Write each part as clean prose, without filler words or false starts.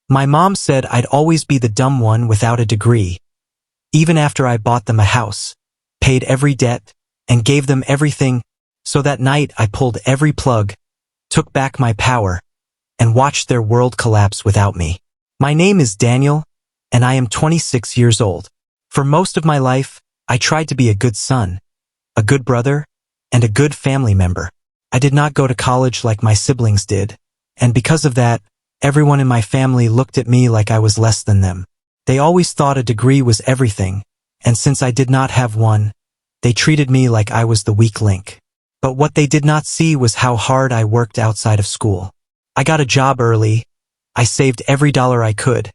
My mom said I'd always be the dumb one without a degree, even after I bought them a house, paid every debt, and gave them everything. So that night I pulled every plug, took back my power, and watched their world collapse without me. My name is Daniel, and I am 26 years old. For most of my life, I tried to be a good son, a good brother, and a good family member. I did not go to college like my siblings did, and because of that, everyone in my family looked at me like I was less than them. They always thought a degree was everything, and since I did not have one, they treated me like I was the weak link. But what they did not see was how hard I worked outside of school. I got a job early, I saved every dollar I could,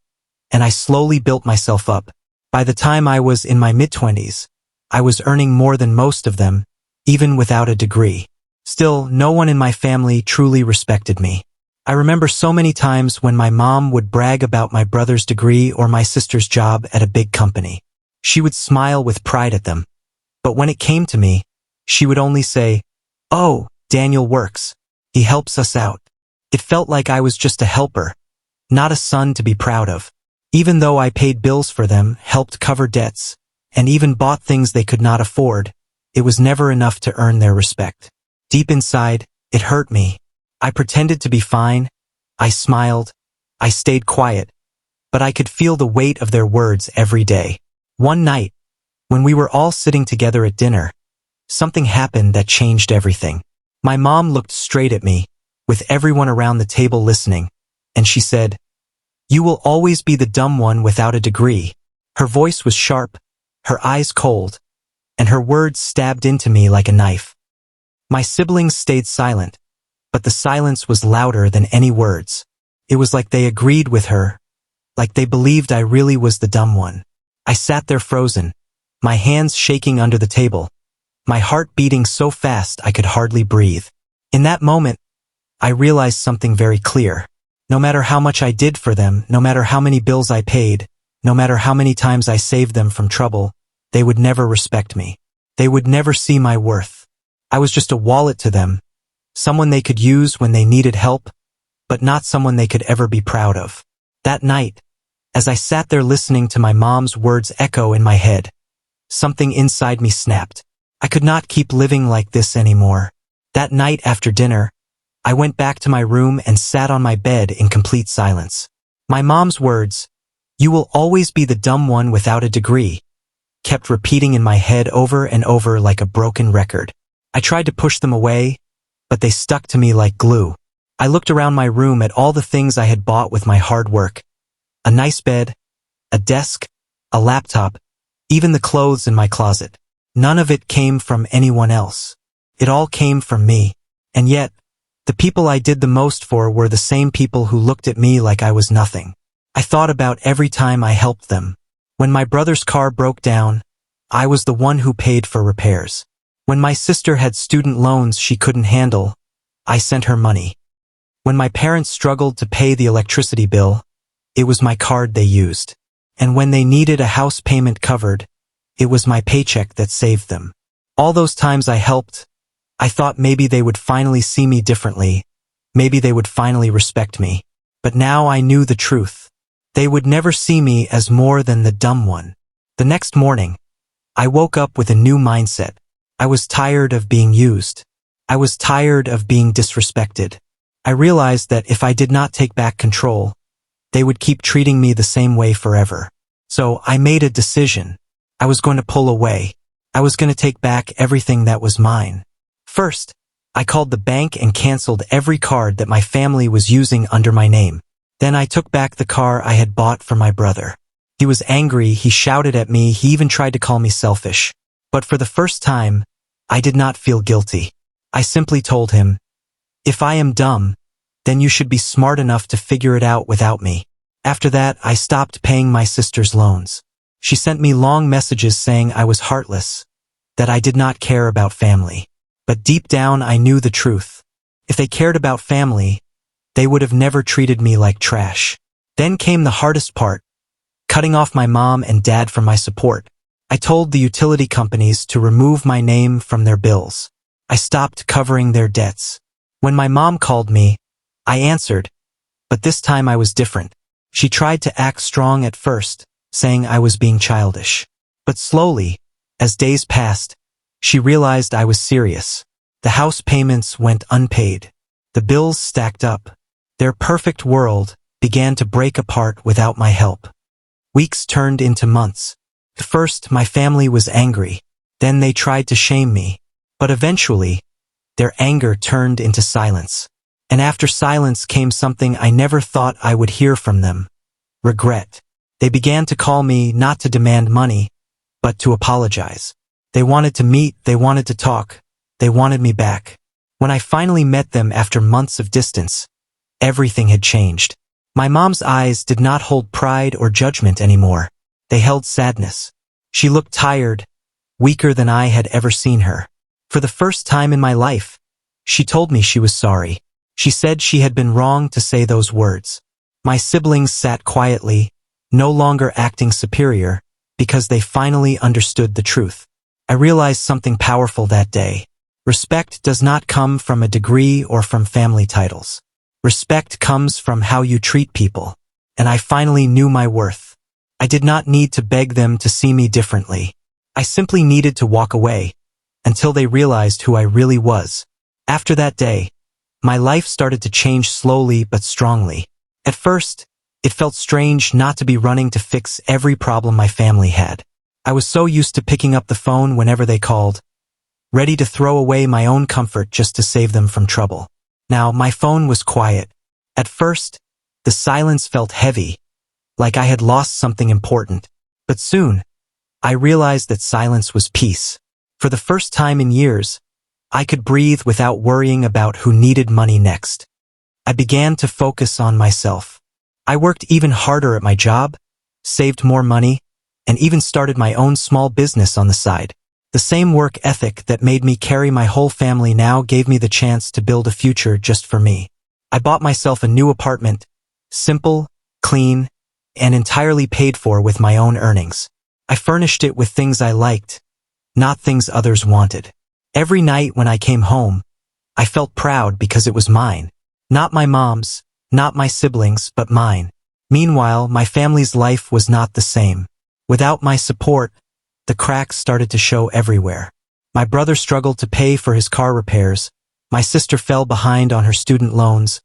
and I slowly built myself up. By the time I was in my mid-20s, I was earning more than most of them, even without a degree. Still, no one in my family truly respected me. I remember so many times when my mom would brag about my brother's degree or my sister's job at a big company. She would smile with pride at them. But when it came to me, she would only say, "Oh, Daniel works. He helps us out." It felt like I was just a helper, not a son to be proud of. Even though I paid bills for them, helped cover debts, and even bought things they could not afford, it was never enough to earn their respect. Deep inside, it hurt me. I pretended to be fine, I smiled, I stayed quiet, but I could feel the weight of their words every day. One night, when we were all sitting together at dinner, something happened that changed everything. My mom looked straight at me, with everyone around the table listening, and she said, "You will always be the dumb one without a degree." Her voice was sharp, her eyes cold, and her words stabbed into me like a knife. My siblings stayed silent, but the silence was louder than any words. It was like they agreed with her, like they believed I really was the dumb one. I sat there frozen, my hands shaking under the table, my heart beating so fast I could hardly breathe. In that moment, I realized something very clear. No matter how much I did for them, no matter how many bills I paid, no matter how many times I saved them from trouble, they would never respect me. They would never see my worth. I was just a wallet to them, someone they could use when they needed help, but not someone they could ever be proud of. That night, as I sat there listening to my mom's words echo in my head, something inside me snapped. I could not keep living like this anymore. That night after dinner, I went back to my room and sat on my bed in complete silence. My mom's words, "You will always be the dumb one without a degree," kept repeating in my head over and over like a broken record. I tried to push them away, but they stuck to me like glue. I looked around my room at all the things I had bought with my hard work. A nice bed, a desk, a laptop, even the clothes in my closet. None of it came from anyone else. It all came from me. And yet, the people I did the most for were the same people who looked at me like I was nothing. I thought about every time I helped them. When my brother's car broke down, I was the one who paid for repairs. When my sister had student loans she couldn't handle, I sent her money. When my parents struggled to pay the electricity bill, it was my card they used. And when they needed a house payment covered, it was my paycheck that saved them. All those times I helped, I thought maybe they would finally see me differently, maybe they would finally respect me. But now I knew the truth. They would never see me as more than the dumb one. The next morning, I woke up with a new mindset. I was tired of being used. I was tired of being disrespected. I realized that if I did not take back control, they would keep treating me the same way forever. So I made a decision. I was going to pull away. I was going to take back everything that was mine. First, I called the bank and canceled every card that my family was using under my name. Then I took back the car I had bought for my brother. He was angry, he shouted at me, he even tried to call me selfish. But for the first time, I did not feel guilty. I simply told him, "If I am dumb, then you should be smart enough to figure it out without me." After that, I stopped paying my sister's loans. She sent me long messages saying I was heartless, that I did not care about family. But deep down I knew the truth. If they cared about family, they would have never treated me like trash. Then came the hardest part, cutting off my mom and dad from my support. I told the utility companies to remove my name from their bills. I stopped covering their debts. When my mom called me, I answered, but this time I was different. She tried to act strong at first, saying I was being childish. But slowly, as days passed, she realized I was serious. The house payments went unpaid. The bills stacked up. Their perfect world began to break apart without my help. Weeks turned into months. At first, my family was angry. Then they tried to shame me. But eventually, their anger turned into silence. And after silence came something I never thought I would hear from them: regret. They began to call me not to demand money, but to apologize. They wanted to meet, they wanted to talk, they wanted me back. When I finally met them after months of distance, everything had changed. My mom's eyes did not hold pride or judgment anymore. They held sadness. She looked tired, weaker than I had ever seen her. For the first time in my life, she told me she was sorry. She said she had been wrong to say those words. My siblings sat quietly, no longer acting superior, because they finally understood the truth. I realized something powerful that day. Respect does not come from a degree or from family titles. Respect comes from how you treat people. And I finally knew my worth. I did not need to beg them to see me differently. I simply needed to walk away, until they realized who I really was. After that day, my life started to change slowly but strongly. At first, it felt strange not to be running to fix every problem my family had. I was so used to picking up the phone whenever they called, ready to throw away my own comfort just to save them from trouble. Now, my phone was quiet. At first, the silence felt heavy, like I had lost something important. But soon, I realized that silence was peace. For the first time in years, I could breathe without worrying about who needed money next. I began to focus on myself. I worked even harder at my job, saved more money, and even started my own small business on the side. The same work ethic that made me carry my whole family now gave me the chance to build a future just for me. I bought myself a new apartment, simple, clean, and entirely paid for with my own earnings. I furnished it with things I liked, not things others wanted. Every night when I came home, I felt proud because it was mine. Not my mom's, not my siblings, but mine. Meanwhile, my family's life was not the same. Without my support, the cracks started to show everywhere. My brother struggled to pay for his car repairs, my sister fell behind on her student loans,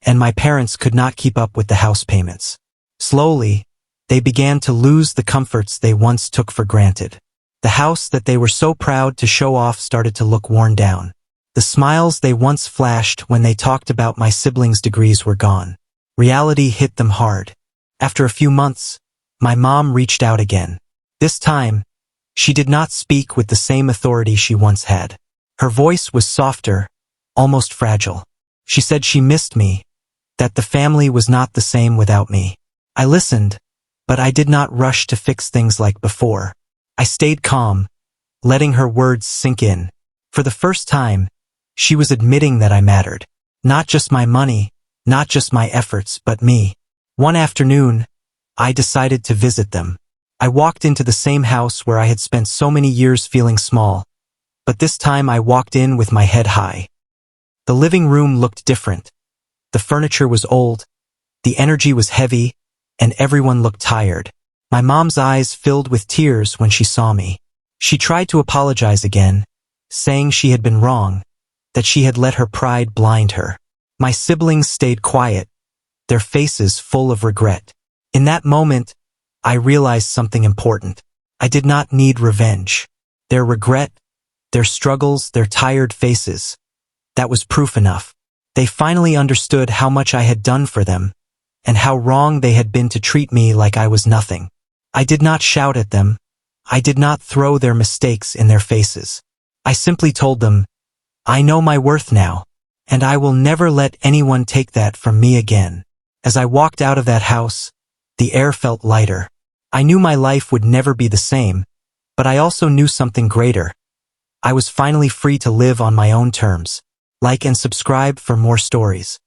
and my parents could not keep up with the house payments. Slowly, they began to lose the comforts they once took for granted. The house that they were so proud to show off started to look worn down. The smiles they once flashed when they talked about my siblings' degrees were gone. Reality hit them hard. After a few months, my mom reached out again. This time, she did not speak with the same authority she once had. Her voice was softer, almost fragile. She said she missed me, that the family was not the same without me. I listened, but I did not rush to fix things like before. I stayed calm, letting her words sink in. For the first time, she was admitting that I mattered. Not just my money, not just my efforts, but me. One afternoon, I decided to visit them. I walked into the same house where I had spent so many years feeling small, but this time I walked in with my head high. The living room looked different. The furniture was old, the energy was heavy, and everyone looked tired. My mom's eyes filled with tears when she saw me. She tried to apologize again, saying she had been wrong, that she had let her pride blind her. My siblings stayed quiet, their faces full of regret. In that moment, I realized something important. I did not need revenge. Their regret, their struggles, their tired faces, that was proof enough. They finally understood how much I had done for them, and how wrong they had been to treat me like I was nothing. I did not shout at them. I did not throw their mistakes in their faces. I simply told them, I know my worth now, and I will never let anyone take that from me again. As I walked out of that house, the air felt lighter. I knew my life would never be the same, but I also knew something greater. I was finally free to live on my own terms. Like and subscribe for more stories.